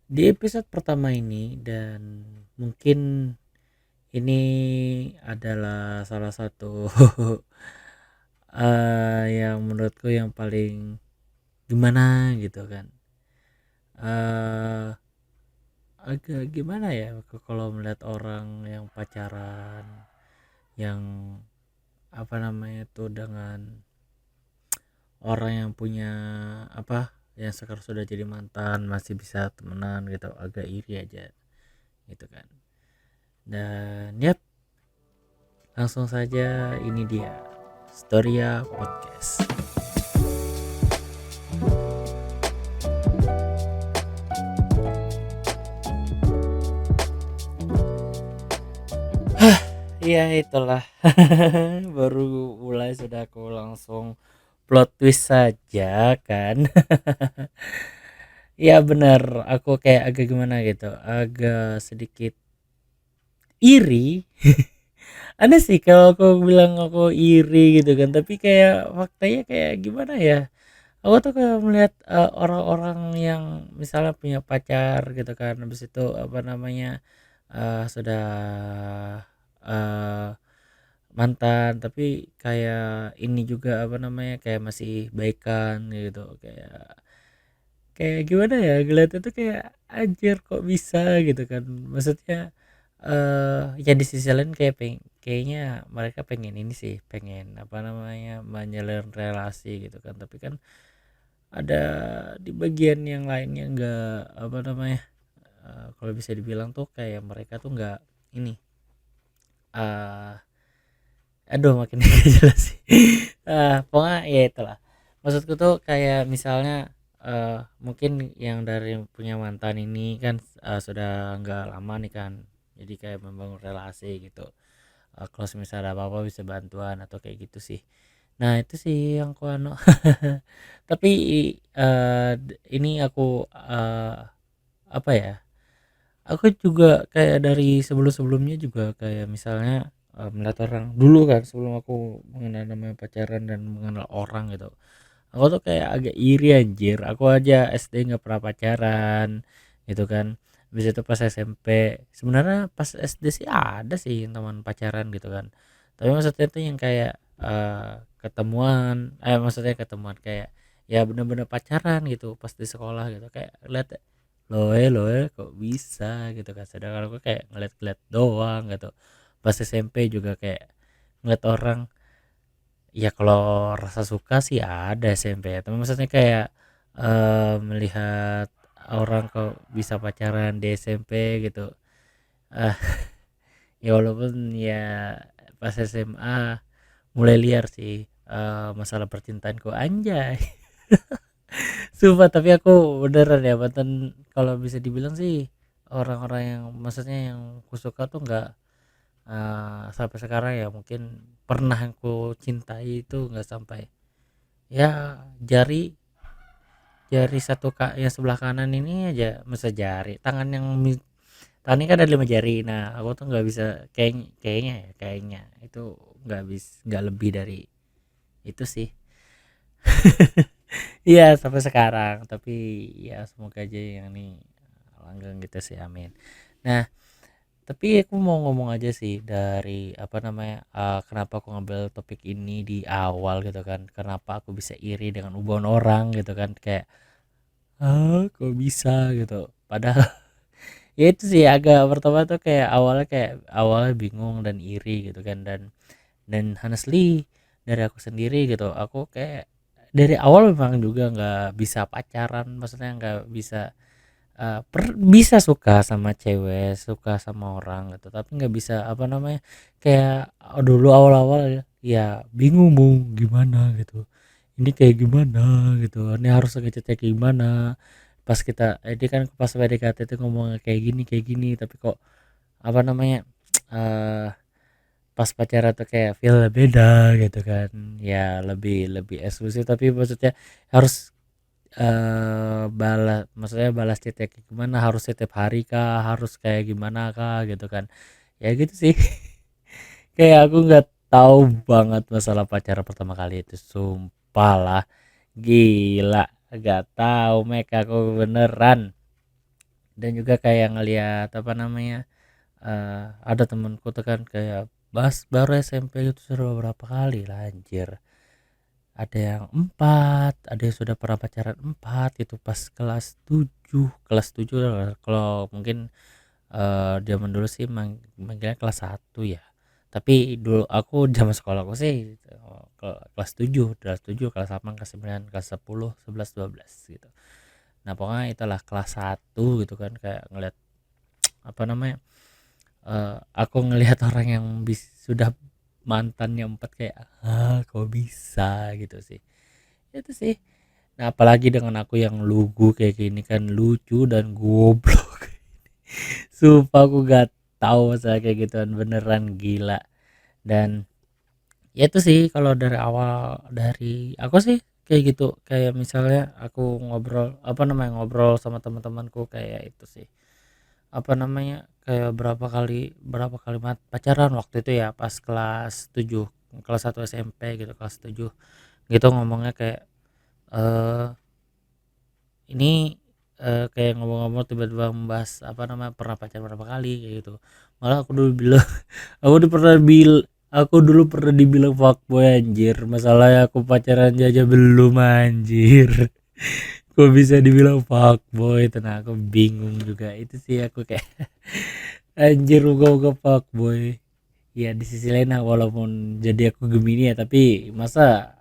Di episode pertama ini dan mungkin ini adalah salah satu yang menurutku yang paling gimana gitu kan. eh Agak gimana ya kalau melihat orang yang pacaran yang apa namanya itu dengan orang yang punya apa yang sekarang sudah jadi mantan masih bisa temenan gitu, agak iri aja gitu kan. Dan yap, langsung saja ini dia Storia Podcast. Iya itulah. Baru mulai sudah aku langsung plot twist saja kan. Iya bener, aku kayak agak gimana gitu, agak sedikit iri. Ada sih kalau aku bilang aku iri gitu kan, tapi kayak faktanya kayak gimana ya, aku tuh kayak melihat orang-orang yang misalnya punya pacar gitu kan, habis itu apa namanya sudah eh, mantan tapi kayak ini juga apa namanya kayak masih baikan gitu, kayak kayak gimana ya ngeliatnya tuh kayak anjir kok bisa gitu kan, maksudnya ya di sisi lain kayak kayaknya mereka pengen ini sih, pengen apa namanya menjalin relasi gitu kan, tapi kan ada di bagian yang lainnya enggak apa namanya, kalau bisa dibilang tuh kayak mereka tuh enggak ini eh aduh makin gak jelas sih. Pokoknya ya itulah, maksudku tuh kayak misalnya mungkin yang dari punya mantan ini kan sudah nggak lama nih kan, jadi kayak membangun relasi gitu. Kalau misalnya ada apa-apa bisa bantuan atau kayak gitu sih. Nah itu sih yang ku anu. Tapi ini aku apa ya, aku juga kayak dari sebelum-sebelumnya juga kayak misalnya melihat orang dulu kan sebelum aku mengenal namanya pacaran dan mengenal orang gitu, aku tuh kayak agak iri anjir, aku aja SD nggak pernah pacaran gitu kan. Habis itu pas SMP, sebenarnya pas SD sih ada sih teman pacaran gitu kan, tapi maksudnya tuh yang kayak ketemuan, maksudnya ketemuan kayak ya bener-bener pacaran gitu pas di sekolah gitu, kayak lihat loe kok bisa gitu kan, sedangkan aku kayak ngeliat-ngeliat doang gitu. Pas SMP juga kayak ngeliat orang, ya kalau rasa suka sih ada SMP ya, tapi maksudnya kayak melihat orang kok bisa pacaran di SMP gitu. ah Ya walaupun ya pas SMA mulai liar sih masalah percintaanku anjay. Sumpah, tapi aku beneran ya mantan, kalau bisa dibilang sih orang-orang yang maksudnya yang kusuka tuh nggak sampai sekarang ya, mungkin pernah aku cintai itu nggak sampai ya jari jari satu kak yang sebelah kanan ini aja, masa jari tangan yang tangan ini kan ada 5 jari, nah aku tuh nggak bisa, kayaknya itu nggak lebih dari itu sih. Iya sampai sekarang, tapi ya semoga aja yang ini langgeng gitu sih, amin. Nah tapi aku mau ngomong aja sih dari apa namanya, kenapa aku ngambil topik ini di awal gitu kan, kenapa aku bisa iri dengan hubungan orang gitu kan, kayak kok bisa gitu, padahal ya itu sih agak pertama tuh kayak awalnya bingung dan iri gitu kan, dan honestly dari aku sendiri gitu, aku kayak dari awal memang juga nggak bisa pacaran, maksudnya nggak bisa bisa suka sama cewek, suka sama orang gitu, tapi nggak bisa apa namanya kayak dulu awal-awal ya, ya bingung mau gimana gitu, ini kayak gimana gitu, ini harus ngechatnya kayak gimana, pas kita ini kan pas PDKT itu ngomong kayak gini tapi kok apa namanya eh pas pacaran tuh kayak feel beda gitu kan, ya lebih lebih eksklusif, tapi maksudnya harus balas, maksudnya balas chatnya kayak gimana, harus setiap hari kah, harus kayak gimana kah gitu kan, ya gitu sih. Kayak aku nggak tahu banget masalah pacaran pertama kali itu, sumpah lah, gila nggak tahu, Mek, aku beneran Dan juga kayak ngelihat apa namanya, ada temenku tuh kan kayak baru SMP itu sudah berapa kali lah anjir, ada yang 4, ada yang sudah pernah pacaran 4 itu pas kelas 7 lah. Kalau mungkin zaman dulu sih manggilnya kelas 1 ya, tapi dulu aku zaman sekolahku sih kelas 7 kelas 8 kelas 9 kelas 10 11 12 gitu. Nah pokoknya itulah kelas 1 gitu kan, kayak ngeliat apa namanya, aku ngelihat orang yang sudah mantannya 4 kayak kok bisa gitu sih, itu sih. Nah apalagi dengan aku yang lugu kayak gini kan, lucu dan goblok. Sumpah aku gak tahu masalah kayak gituan, beneran gila. Dan ya itu sih kalau dari awal dari aku sih kayak gitu, kayak misalnya aku ngobrol apa namanya, ngobrol sama teman-temanku kayak itu sih, apa namanya, kayak berapa kali pacaran waktu itu ya pas kelas 7, kelas 1 SMP gitu, kelas 7 gitu ngomongnya kayak eh ini kayak ngomong-ngomong tiba-tiba membahas apa namanya pernah pacaran berapa kali kayak gitu. Malah aku dulu bilang aku dulu pernah dibilang fuckboy anjir, masalahnya aku pacaran aja belum anjir. Kok bisa dibilang fuckboy, tenang aku bingung juga itu sih, aku kayak anjir uga-uga fuckboy. Ya di sisi lain walaupun jadi aku Gemini ya, tapi masa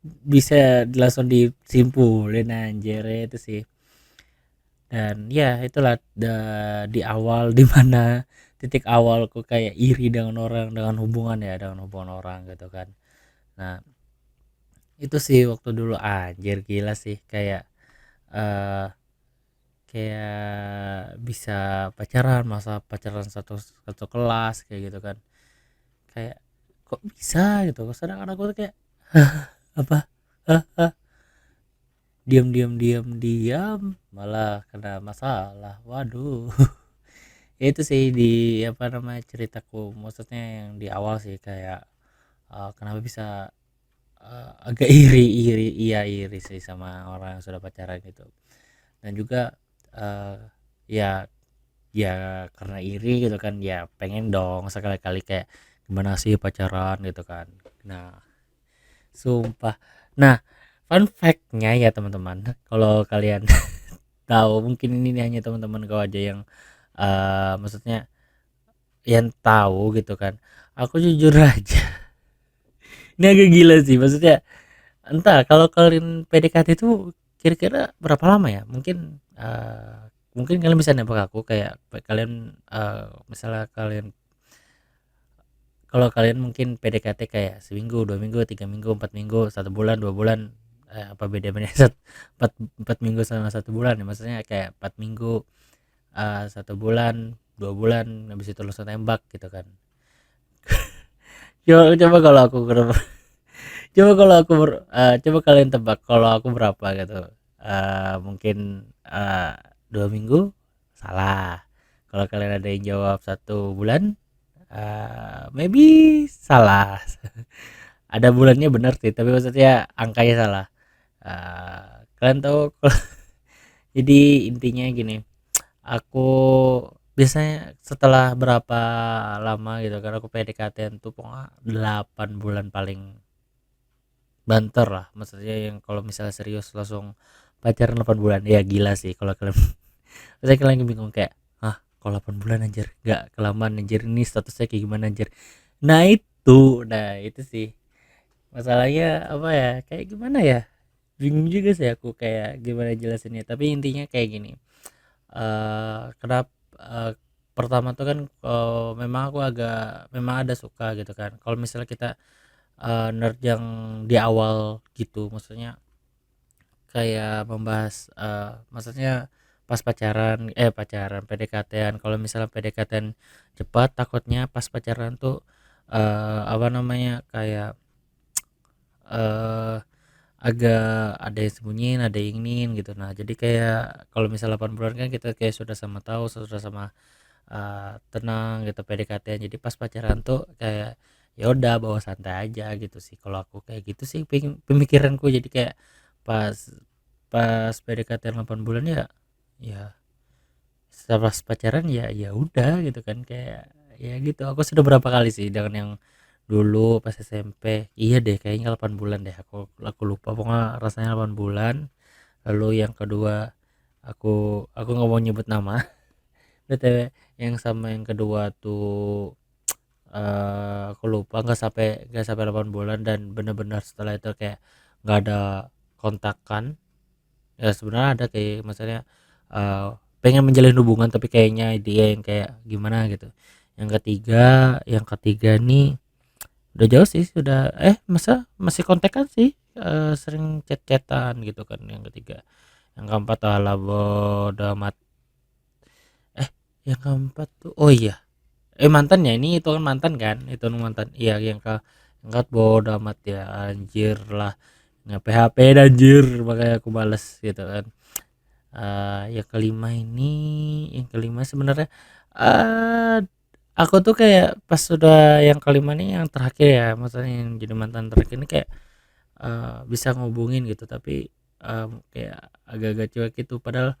bisa langsung disimpulin anjir ya itu sih. Dan ya itulah di awal dimana titik awalku kayak iri dengan orang, dengan hubungan ya, dengan hubungan orang gitu kan. Nah itu sih waktu dulu anjir gila sih, kayak eh kayak bisa pacaran, masa pacaran satu satu kelas kayak gitu kan, kayak kok bisa gitu, sedangkan aku tuh kayak apa, diam diam diam diam malah kena masalah, waduh. Ya itu sih di apa namanya ceritaku, maksudnya yang di awal sih kayak kenapa bisa agak iri iya iri sih sama orang yang sudah pacaran gitu. Dan juga eh, ya ya karena iri gitu kan, ya pengen dong sekali-kali kayak gimana sih pacaran gitu kan. Nah sumpah, nah fun fact-nya ya teman-teman, kalau kalian tahu mungkin ini hanya teman-teman kau aja yang maksudnya yang tahu gitu kan, aku jujur aja ini agak gila sih, maksudnya entah kalau kalian PDKT itu kira-kira berapa lama ya, mungkin kalian bisa nembak aku kayak kalian misalnya kalian, kalau kalian mungkin PDKT kayak seminggu 2 minggu 3 minggu 4 minggu 1 bulan 2 bulan, apa bedanya empat empat minggu sama 1 bulan ya, maksudnya kayak 4 minggu 1 bulan 2 bulan habis itu langsung tembak gitu kan. Coba kalau aku coba kalau coba kalian tebak kalau aku berapa gitu. Mungkin 2 minggu, salah. Kalau kalian ada yang jawab 1 bulan, maybe salah. Ada bulannya benar sih, tapi maksudnya angkanya salah. Kalian tahu jadi intinya gini, aku biasanya setelah berapa lama gitu kan aku PDKT tuh pokoknya 8 bulan paling banter lah, maksudnya yang kalau misalnya serius langsung pacaran 8 bulan ya gila sih kalau kalian. Saya kalian bingung kayak kalau 8 bulan anjir nggak kelamaan anjir, ini statusnya kayak gimana anjir. Nah itu sih masalahnya, apa ya, kayak gimana ya, bingung juga sih aku kayak gimana jelasinnya, tapi intinya kayak gini. Kenapa pertama tuh kan memang aku memang ada suka gitu kan, kalau misalnya kita nerjang di awal gitu, maksudnya kayak membahas maksudnya pas pacaran PDKT-an, kalau misalnya PDKT cepat takutnya pas pacaran tuh apa namanya kayak eh agak ada yang sembunyiin ada yang ingin gitu. Nah jadi kayak kalau misalnya 8 bulan kan kita kayak sudah sama tahu, sudah sama tenang gitu PDKT, jadi pas pacaran tuh kayak ya udah bawa santai aja gitu sih, kalau aku kayak gitu sih pemikiranku. Jadi kayak pas pas PDKT 8 bulan ya, ya setelah pacaran ya ya udah gitu kan, kayak ya gitu. Aku sudah berapa kali sih dengan yang dulu pas SMP, iya deh kayaknya 8 bulan deh, aku lupa pokoknya rasanya 8 bulan. Lalu yang kedua, aku nggak mau nyebut nama btw. Yang sama yang kedua tuh aku lupa, nggak sampai 8 bulan, dan benar-benar setelah itu kayak nggak ada kontakan. Ya sebenarnya ada kayak maksudnya eh, pengen menjalin hubungan tapi kayaknya dia yang kayak gimana gitu. Yang ketiga nih udah jauh sih, sudah masa masih kontekan sih, sering chat-chatan gitu kan. Yang ketiga, yang keempat adalah bodo amat. eh yang keempat tuh, oh iya, mantannya ini, itu kan mantan kan, itu kan mantan. Iya, yang keempat bodo amat ya, anjir lah, nggak PHP anjir, makanya aku males gitu kan. Yang kelima sebenarnya, eh aku tuh kayak pas sudah yang kelima nih, yang terakhir ya, maksudnya yang jadi mantan terakhir ini, kayak bisa ngubungin gitu, tapi kayak agak-agak cuek gitu. Padahal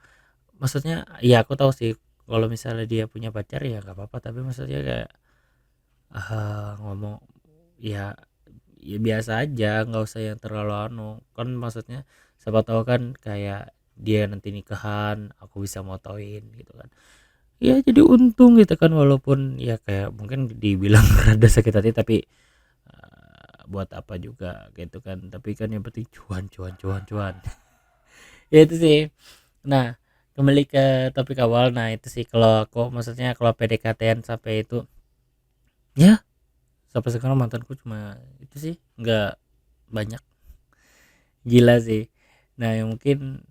maksudnya ya aku tahu sih kalau misalnya dia punya pacar ya nggak apa-apa, tapi maksudnya kayak ngomong ya, ya biasa aja, nggak usah yang terlalu anu kan. Maksudnya siapa tahu kan kayak dia nanti nikahan, aku bisa motoin gitu kan. Ya jadi untung gitu kan, walaupun ya kayak mungkin dibilang rada sakit hati, tapi buat apa juga gitu kan. Tapi kan yang penting cuan cuan cuan cuan. Ya itu sih. Nah, kembali ke topik awal. Nah itu sih, kalau aku maksudnya kalau PDKT-an sampai itu, ya sampai sekarang mantanku cuma itu sih, nggak banyak. Gila sih. Nah yang mungkin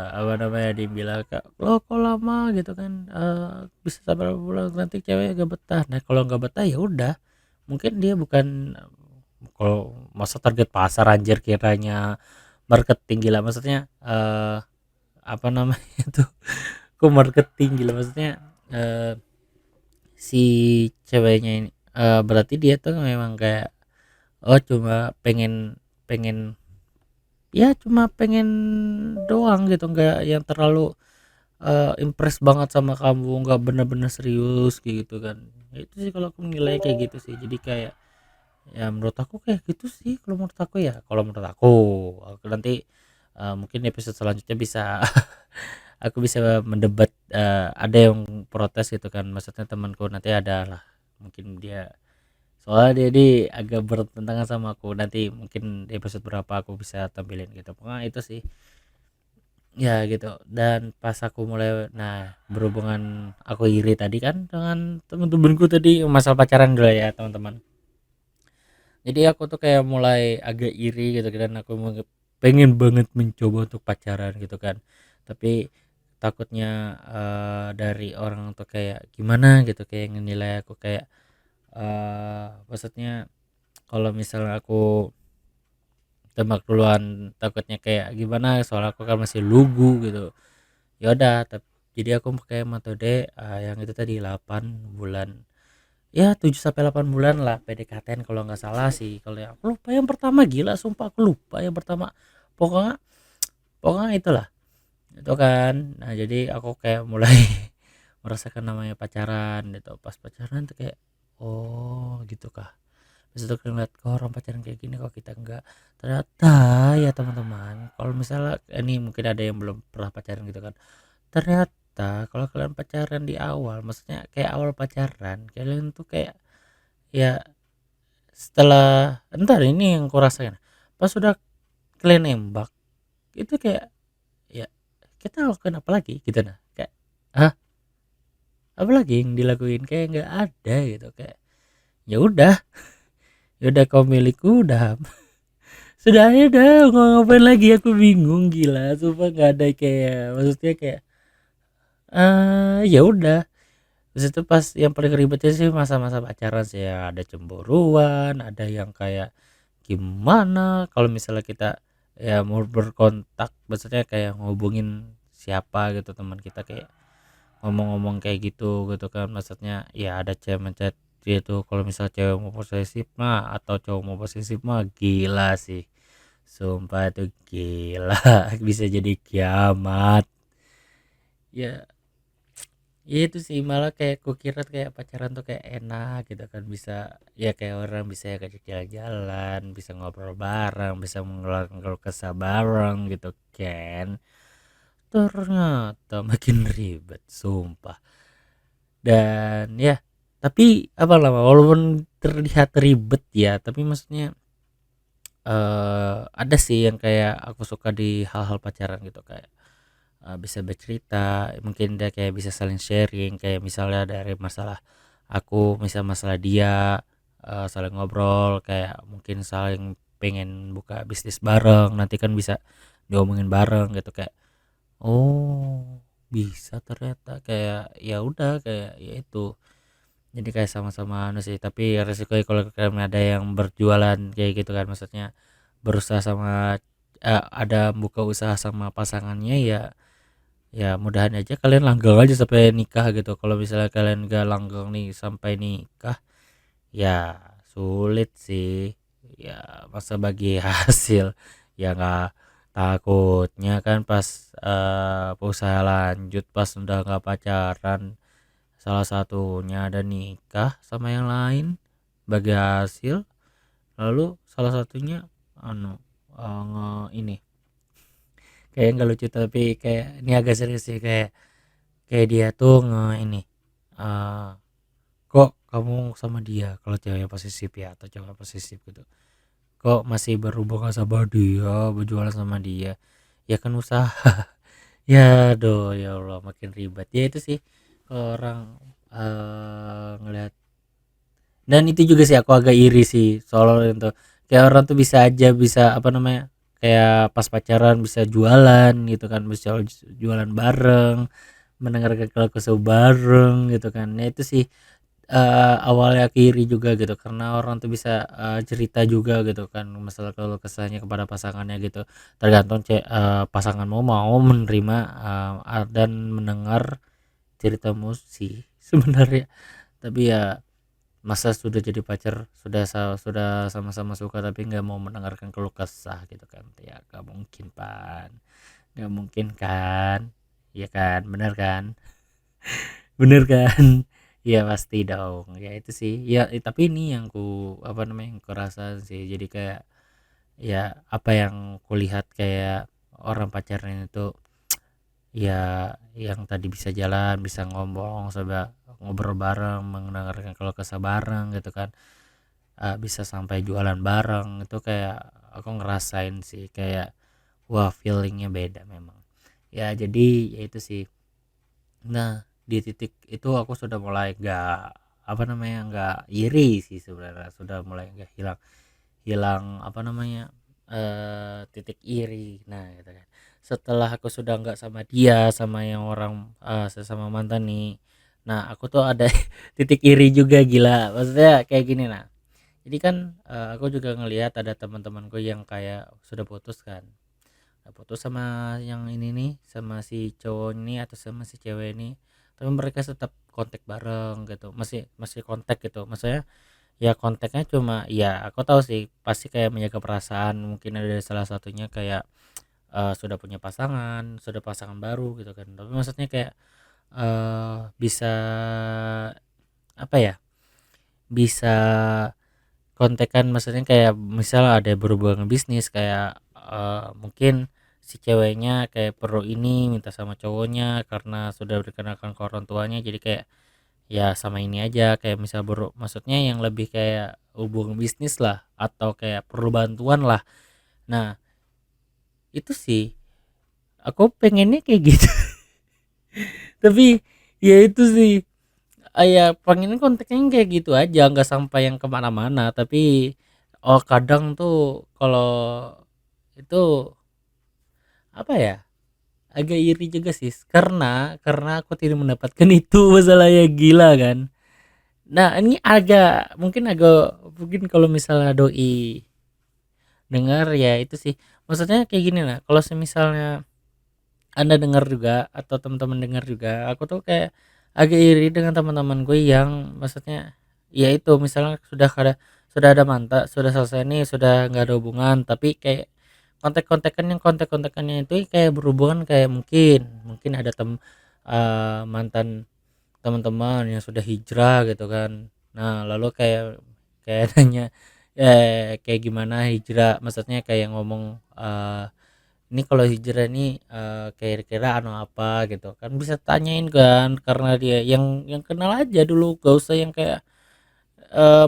apa namanya, dibilang kak lo kok lama gitu kan, bisa sampai berapa bulan, nanti cewek gak betah. Nah kalau nggak betah ya udah, mungkin dia bukan, kalau masa target pasar anjir kiranya marketing. Gila maksudnya, apa namanya tuh, kok marketing, gila maksudnya, eh, si ceweknya ini, berarti dia tuh memang kayak, oh cuma pengen pengen ya cuma pengen doang gitu, nggak yang terlalu impress banget sama kamu, nggak bener-bener serius kayak gitu kan. Ya itu sih kalau aku menilai kayak gitu sih. Jadi kayak, ya menurut aku kayak gitu sih kalau menurut aku. Ya kalau menurut aku nanti mungkin episode selanjutnya bisa aku bisa mendebat, ada yang protes gitu kan, maksudnya temanku nanti ada lah, mungkin dia, soalnya dia agak bertentangan sama aku, nanti mungkin di episode berapa aku bisa tampilin gitu. Pokoknya itu sih, ya gitu. Dan pas aku mulai, nah berhubungan aku iri tadi kan dengan temen-temenku tadi, masalah pacaran dulu ya teman-teman. Jadi aku tuh kayak mulai agak iri gitu kan, aku pengen banget mencoba untuk pacaran gitu kan. Tapi takutnya dari orang tuh kayak gimana gitu, kayak ngenilai aku kayak, maksudnya kalau misalnya aku tembak duluan takutnya kayak gimana, soal aku kan masih lugu gitu. Ya udah, jadi aku pakai metode yang itu tadi, 8 bulan, ya 7 sampai 8 bulan lah PDKT kalau nggak salah sih. Kalau yang aku lupa yang pertama, gila sumpah aku lupa yang pertama. Pokoknya pokoknya itulah, itu kan. Nah jadi aku kayak mulai merasakan namanya pacaran gitu. Pas pacaran tuh kayak, oh gitu kah. Terus itu ngeliat kok orang pacaran kayak gini, kok kita enggak. Ternyata ya teman-teman, kalau misalnya ini mungkin ada yang belum pernah pacaran gitu kan, ternyata kalau kalian pacaran di awal, maksudnya kayak awal pacaran kalian tuh kayak, ya setelah entar ini yang kurasain, pas sudah kalian nembak itu kayak, ya kita lakukan apa lagi gitu. Nah kayak, ah apa lagi yang dilakuin, kayak nggak ada gitu. Kayak ya udah, ya udah kau milikku, udah sudah aja dah, mau ngapain lagi, aku bingung gila sumpah. Nggak ada kayak, maksudnya kayak, ya udah. Terus itu pas yang paling ribetnya sih masa-masa pacaran sih, ya ada cemburuan, ada yang kayak gimana kalau misalnya kita ya mau berkontak, maksudnya kayak ngubungin siapa gitu teman kita, kayak ngomong-ngomong kayak gitu gitu kan. Maksudnya ya ada cewek mencet gitu, kalau misalnya cewek mau posesif mah atau cowok mau posesif mah, gila sih sumpah itu gila. Bisa jadi kiamat ya. Iya itu sih malah kayak kukira kayak pacaran tuh kayak enak gitu kan, bisa ya kayak orang bisa ya kayak jalan-jalan, bisa ngobrol bareng, bisa mengeluarkan keluh kesah bareng gitu kan. Ternyata makin ribet sumpah. Dan ya tapi apa lama walaupun terlihat ribet ya, tapi maksudnya ada sih yang kayak aku suka di hal-hal pacaran gitu, kayak bisa bercerita, mungkin dia kayak bisa saling sharing, kayak misalnya dari masalah aku, misal masalah dia, saling ngobrol, kayak mungkin saling pengen buka bisnis bareng, nanti kan bisa diomongin bareng gitu, kayak oh bisa ternyata, kayak ya udah kayak ya itu. Jadi kayak sama-sama anu sih, tapi resikonya kalau kalian ada yang berjualan kayak gitu kan, maksudnya berusaha sama ada buka usaha sama pasangannya ya, ya mudahan aja kalian langgeng aja sampai nikah gitu. Kalau misalnya kalian gak langgeng nih sampai nikah, ya sulit sih. Ya masa bagi hasil, ya nggak, takutnya kan pas usaha lanjut, pas udah nggak pacaran, salah satunya ada nikah sama yang lain bagi hasil, lalu salah satunya anu ini kayak nggak lucu, tapi kayak ini agak serius sih, kayak kayak dia tuh ini eh kok kamu sama dia, kalau cewek posesif ya atau cewek posesif gitu, kok masih berhubungan sama dia, berjualan sama dia, ya kan usaha. Ya aduh ya Allah makin ribet ya itu sih, kalau orang ngelihat. Dan itu juga sih aku agak iri sih soal itu, kayak orang tuh bisa aja bisa apa namanya, kayak pas pacaran bisa jualan gitu kan, bisa jualan bareng, mendengarkan keluh kesah bareng gitu kan. Nah itu sih awalnya aku iri juga gitu, karena orang tuh bisa cerita juga gitu kan masalah keluh kesahnya kepada pasangannya gitu, tergantung pasangan mau menerima dan mendengar ceritamu sih sebenarnya. Tapi ya masa sudah jadi pacar, sudah sama-sama suka tapi nggak mau mendengarkan keluh kesah gitu kan, ya gak mungkin pan, nggak mungkin kan, ya kan, bener kan, bener kan. Ya pasti dong ya itu sih ya, tapi ini yang ku apa namanya yang kurasa sih, jadi kayak ya apa yang kulihat kayak orang pacarnya itu, ya yang tadi bisa jalan, bisa ngomong, coba ngobrol bareng, mendengarkan kalau kesah bareng gitu kan, bisa sampai jualan bareng, itu kayak aku ngerasain sih kayak wah feelingnya beda memang. Ya jadi ya itu sih. Nah di titik itu aku sudah mulai gak apa namanya nggak iri sih sebenarnya, sudah mulai nggak hilang hilang apa namanya titik iri. Nah gitu kan, setelah aku sudah nggak sama dia, sama yang orang sesama mantan nih, nah aku tuh ada titik iri juga, gila maksudnya kayak gini. Nah jadi kan aku juga ngelihat ada teman-temanku yang kayak sudah putus kan. Nah, putus sama yang ini nih, sama si cowok ini atau sama si cewek ini, tapi mereka tetap kontak bareng gitu, masih masih kontak gitu. Maksudnya ya kontaknya cuma ya aku tahu sih pasti kayak menjaga perasaan, mungkin ada salah satunya kayak sudah punya pasangan, sudah pasangan baru gitu kan. Tapi maksudnya kayak bisa apa ya? Bisa kontekan, maksudnya kayak misal ada berhubungan bisnis, kayak mungkin si ceweknya kayak perlu ini minta sama cowoknya karena sudah dikenalkan ke orang tuanya, jadi kayak ya sama ini aja, kayak misal maksudnya yang lebih kayak hubungan bisnis lah atau kayak perlu bantuan lah. Nah itu sih aku pengennya kayak gitu. Tapi ya itu sih, ya pengen konteksnya kayak gitu aja, nggak sampai yang kemana-mana. Tapi oh kadang tuh kalau itu apa ya, agak iri juga sih, karena aku tidak mendapatkan itu masalahnya, gila kan. Nah ini agak mungkin kalau misalnya doi dengar ya itu sih, maksudnya kayak gini lah, kalau misalnya anda dengar juga atau teman-teman dengar juga, aku tuh kayak agak iri dengan teman-teman gue yang maksudnya ya itu misalnya sudah ada mantan, sudah selesai nih, sudah nggak ada hubungan, tapi kayak kontak-kontakannya itu kayak berhubungan, kayak mungkin mungkin ada mantan teman-teman yang sudah hijrah gitu kan. Nah, lalu kayak kayak nanya, kayak gimana hijrah, maksudnya kayak ngomong, ini kalau hijrah nih, kira-kira anu apa gitu kan, bisa tanyain kan, karena dia yang kenal aja dulu, gak usah yang kayak,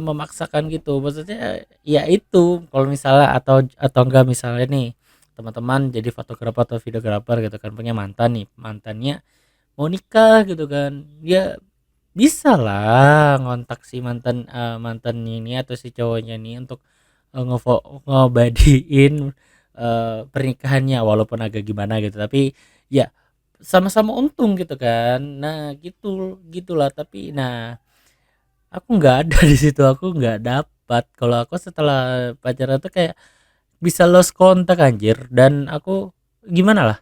memaksakan gitu. Maksudnya ya itu, kalau misalnya atau enggak misalnya nih, teman-teman jadi fotografer atau videografer gitu kan, punya mantan nih, mantannya mau nikah gitu kan, dia bisa lah ngontak si mantan ini atau si cowoknya nih untuk, ngebadiin, pernikahannya walaupun agak gimana gitu, tapi ya sama-sama untung gitu kan. Nah gitulah, tapi nah aku nggak ada di situ, aku nggak dapat. Kalau aku setelah pacaran tuh kayak bisa lost kontak anjir, dan aku gimana lah,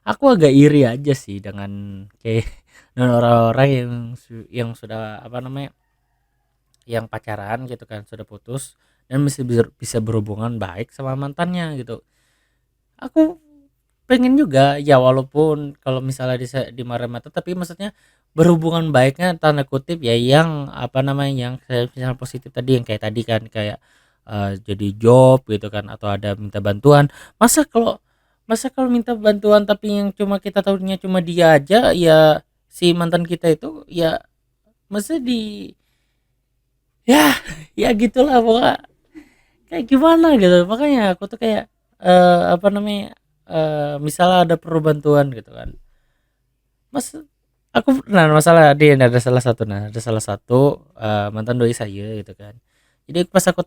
aku agak iri aja sih dengan kayak dengan orang-orang yang sudah apa namanya, yang pacaran gitu kan, sudah putus dan bisa berhubungan baik sama mantannya gitu. Aku pengen juga ya, walaupun kalau misalnya dimarahin mata, tapi maksudnya berhubungan baiknya tanda kutip ya, yang apa namanya, yang kayak misalnya positif tadi, yang kayak tadi kan, kayak jadi job gitu kan, atau ada minta bantuan. Masa kalau masa kalau minta bantuan tapi yang cuma kita tahunya cuma dia aja ya, si mantan kita itu ya, masa ya ya gitulah pokoknya, kayak gimana gitu. Makanya aku tuh kayak, apa namanya, misalnya ada perlu bantuan gitu kan, mas aku nah masalah dia ada salah satu, mantan doi saya gitu kan. Jadi pas aku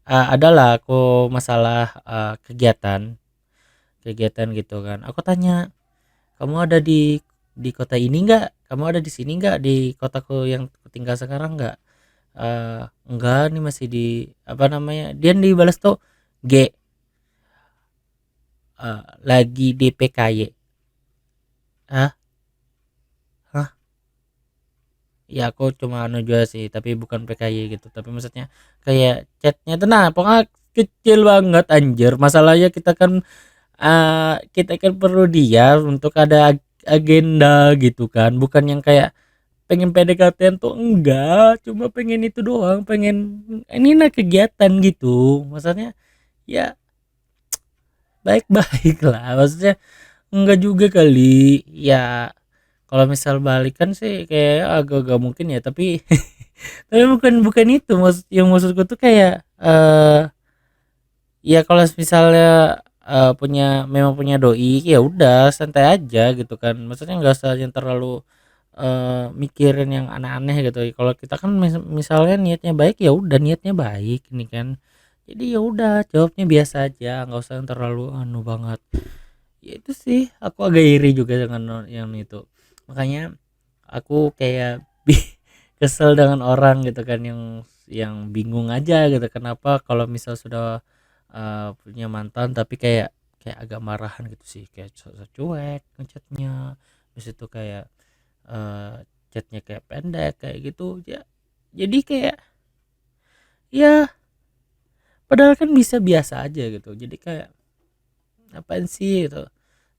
adalah aku masalah, kegiatan kegiatan gitu kan, aku tanya, kamu ada di kota ini enggak, kamu ada di sini enggak, di kotaku yang tinggal sekarang enggak. Enggak nih, masih di apa namanya, dia dibalas tuh G, lagi di PKY. Hah? Hah? Ya aku cuma anu juga sih, tapi bukan PKY gitu, tapi maksudnya kayak chatnya tuh nah pokoknya kecil banget anjir. Masalahnya kita kan perlu dia untuk ada agenda gitu kan, bukan yang kayak pengen PDKT tuh, enggak, cuma pengen itu doang, pengen ini nah kegiatan gitu. Maksudnya ya baik-baik lah, maksudnya enggak juga kali ya. Kalau misal balikan sih kayak agak-agak mungkin ya, tapi tapi bukan itu maksudku tuh kayak, ya kalau misalnya, memang punya doi ya udah santai aja gitu kan, maksudnya nggak usah yang terlalu, mikirin yang aneh-aneh gitu. Kalau kita kan misalnya niatnya baik ya udah niatnya baik ini kan, jadi ya udah jawabnya biasa aja, nggak usah yang terlalu anu banget. Ya itu sih, aku agak iri juga dengan yang itu. Makanya aku kayak kesel dengan orang gitu kan, yang bingung aja gitu, kenapa kalau misal sudah, punya mantan tapi kayak agak marahan gitu sih, kayak cuek ngechatnya, terus itu kayak, chatnya kayak pendek kayak gitu ya. Jadi kayak ya padahal kan bisa biasa aja gitu, jadi kayak apaan sih gitu,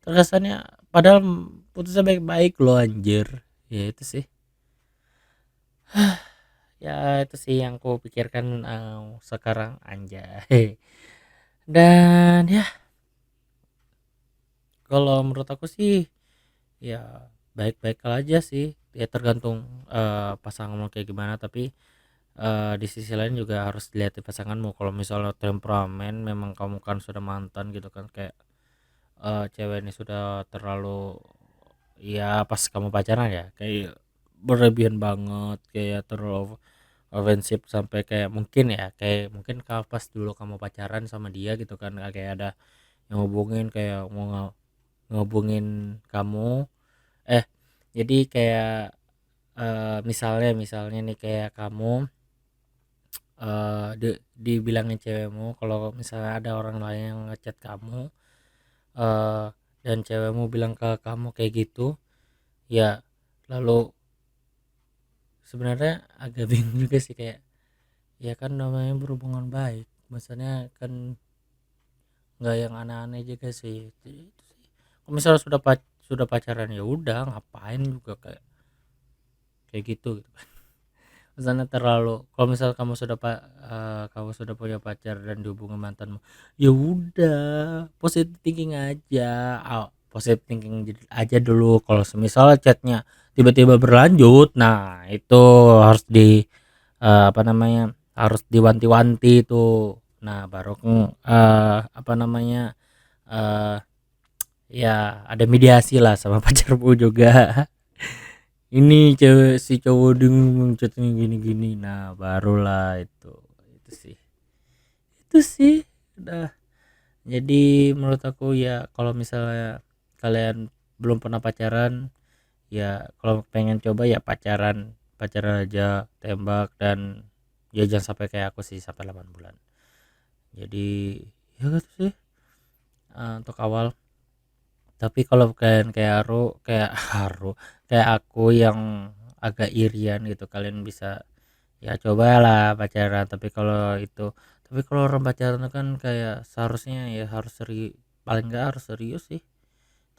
terkesannya padahal putusnya baik-baik loh anjir. Ya itu sih, ya itu sih yang ku pikirkan, sekarang anjay. Dan ya kalau menurut aku sih ya baik-baik aja sih, ya tergantung, pasangan mau kayak gimana, tapi di sisi lain juga harus dilihat di pasanganmu. Kalau misalnya temperamen, memang kamu kan sudah mantan gitu kan, kayak, cewek ini sudah terlalu, ya pas kamu pacaran ya kayak berlebihan banget, kayak terlalu ofensif, sampai kayak mungkin ya, kayak mungkin kalau pas dulu kamu pacaran sama dia gitu kan, kayak ada yang hubungin, kayak mau ngehubungin kamu, eh jadi kayak, misalnya misalnya nih kayak kamu, dibilangin cewekmu kalau misalnya ada orang lain yang ngechat kamu, eh dan cewekmu bilang ke kamu kayak gitu ya, lalu sebenarnya agak bingung juga sih, kayak ya kan namanya berhubungan baik, maksudnya kan nggak yang aneh-aneh juga sih. Jadi itu sih, kalau misalnya sudah pacaran ya udah ngapain juga kayak kayak gitu. Misalnya terlalu, kalau misal kamu sudah punya pacar dan dihubungi mantanmu, ya udah positive thinking aja. Positive thinking aja dulu. Kalau semisal chatnya tiba-tiba berlanjut, nah itu harus apa namanya, harus diwanti-wanti itu. Nah baru apa namanya, eh ya ada mediasi lah sama pacarmu juga. Ini cewek si cowok dengan chatnya gini-gini, nah barulah itu sih, itu sih udah. Jadi menurut aku ya, kalau misalnya kalian belum pernah pacaran, ya kalau pengen coba ya pacaran, pacaran aja, tembak, dan ya jangan sampai kayak aku sih sampai 8 bulan. Jadi ya gitu sih, untuk awal. Tapi kalau kalian kayak Haru, kayak aku yang agak irian gitu, kalian bisa ya cobalah pacaran. Tapi kalau orang pacaran itu kan kayak seharusnya ya harus paling nggak harus serius sih.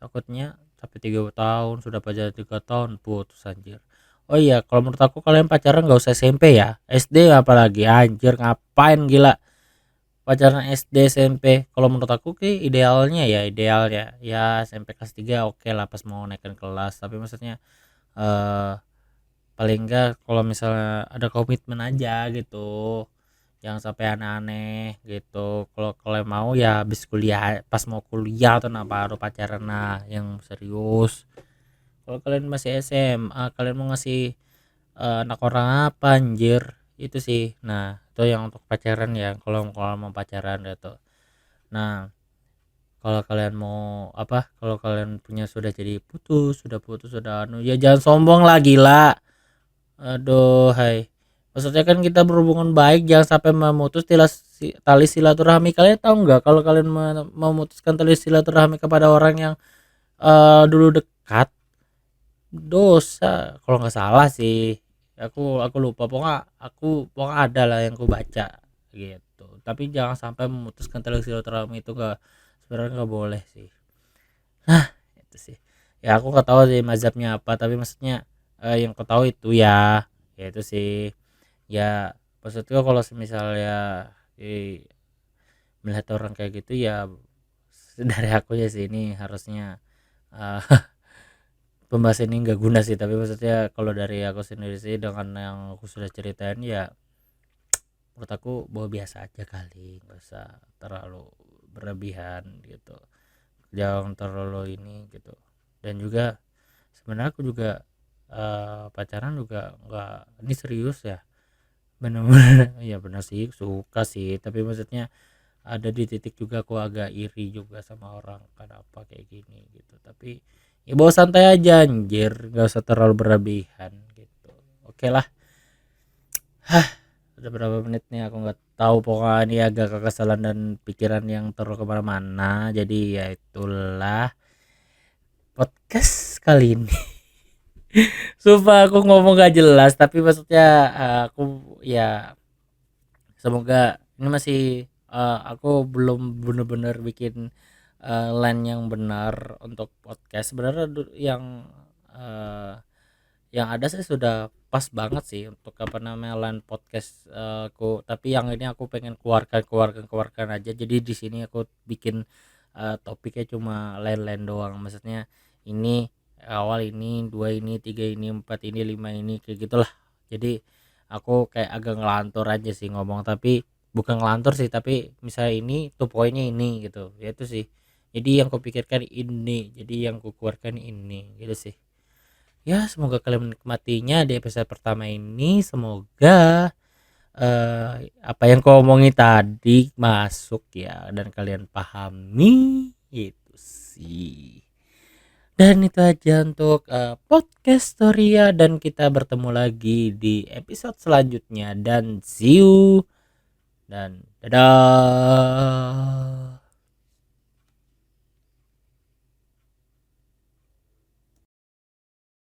Takutnya sampai 3 tahun, sudah pacaran 3 tahun putus anjir. Oh iya, kalau menurut aku kalian pacaran nggak usah SMP ya, SD apalagi anjir, ngapain gila pacaran SD SMP. Kalau menurut aku idealnya ya SMP kelas 3 oke lah, pas mau naikkan kelas. Tapi maksudnya eh paling enggak kalau misalnya ada komitmen aja gitu, jangan sampai aneh-aneh gitu. Kalau kalian mau ya habis kuliah, pas mau kuliah tuh nah baru pacaran, nah yang serius. Kalau kalian masih SMA, kalian mau ngasih anak orang apa anjir, itu sih. Nah itu yang untuk pacaran ya, kalau kalau mau pacaran gitu. Nah kalau kalian mau apa, kalau kalian punya sudah jadi putus sudah anu, ya jangan sombong lah gila. Aduh, hai. Maksudnya kan kita berhubungan baik, jangan sampai memutus tali silaturahmi. Kalian tahu nggak kalau kalian memutuskan tali silaturahmi kepada orang yang dulu dekat, dosa. Kalau nggak salah sih. Aku lupa, pokoknya ada lah yang aku baca gitu. Tapi jangan sampai memutuskan tali silaturahmi itu, nggak, sebenarnya nggak boleh sih. Itu sih. Ya aku nggak tahu sih mazhabnya apa, tapi maksudnya yang aku tahu itu ya itu sih. Ya maksudku kalau misalnya melihat orang kayak gitu ya, dari aku ya sih ini harusnya eh, pembahasan ini nggak guna sih. Tapi maksudnya kalau dari aku sendiri sih, dengan yang aku sudah ceritain ya, menurut aku bahwa biasa aja kali, nggak usah terlalu berlebihan gitu, jangan terlalu ini gitu. Dan juga sebenarnya aku juga pacaran juga nggak, ini serius ya, benar-benar ya benar sih suka sih. Tapi maksudnya ada di titik juga aku agak iri juga sama orang kenapa kayak gini gitu. Tapi ya bawa santai aja anjir, nggak usah terlalu berlebihan gitu. Oke lah. Udah berapa menit nih aku nggak tahu, pokoknya ini agak kekesalan dan pikiran yang terlalu kemana-mana. Jadi ya itulah podcast kali ini. Sumpah aku ngomong gak jelas, tapi maksudnya aku ya semoga ini masih, aku belum bener-bener bikin line yang benar untuk podcast. Sebenarnya yang ada sih sudah pas banget sih untuk apa namanya line podcast aku. Tapi yang ini aku pengen keluarkan aja. Jadi di sini aku bikin topiknya cuma line-line doang. Maksudnya ini awal, ini dua, ini tiga, ini empat, ini lima, ini kayak gitulah. Jadi aku kayak agak ngelantur aja sih ngomong, tapi bukan ngelantur sih, tapi misalnya ini tuh poinnya ini gitu ya, itu sih. Jadi yang kupikirkan ini, jadi yang kukeluarkan ini gitu sih. Ya semoga kalian menikmatinya di episode pertama ini. Semoga apa yang kau omongin tadi masuk ya, dan kalian pahami itu sih. Dan itu aja untuk podcast Storia, dan kita bertemu lagi di episode selanjutnya, dan see you dan dadah.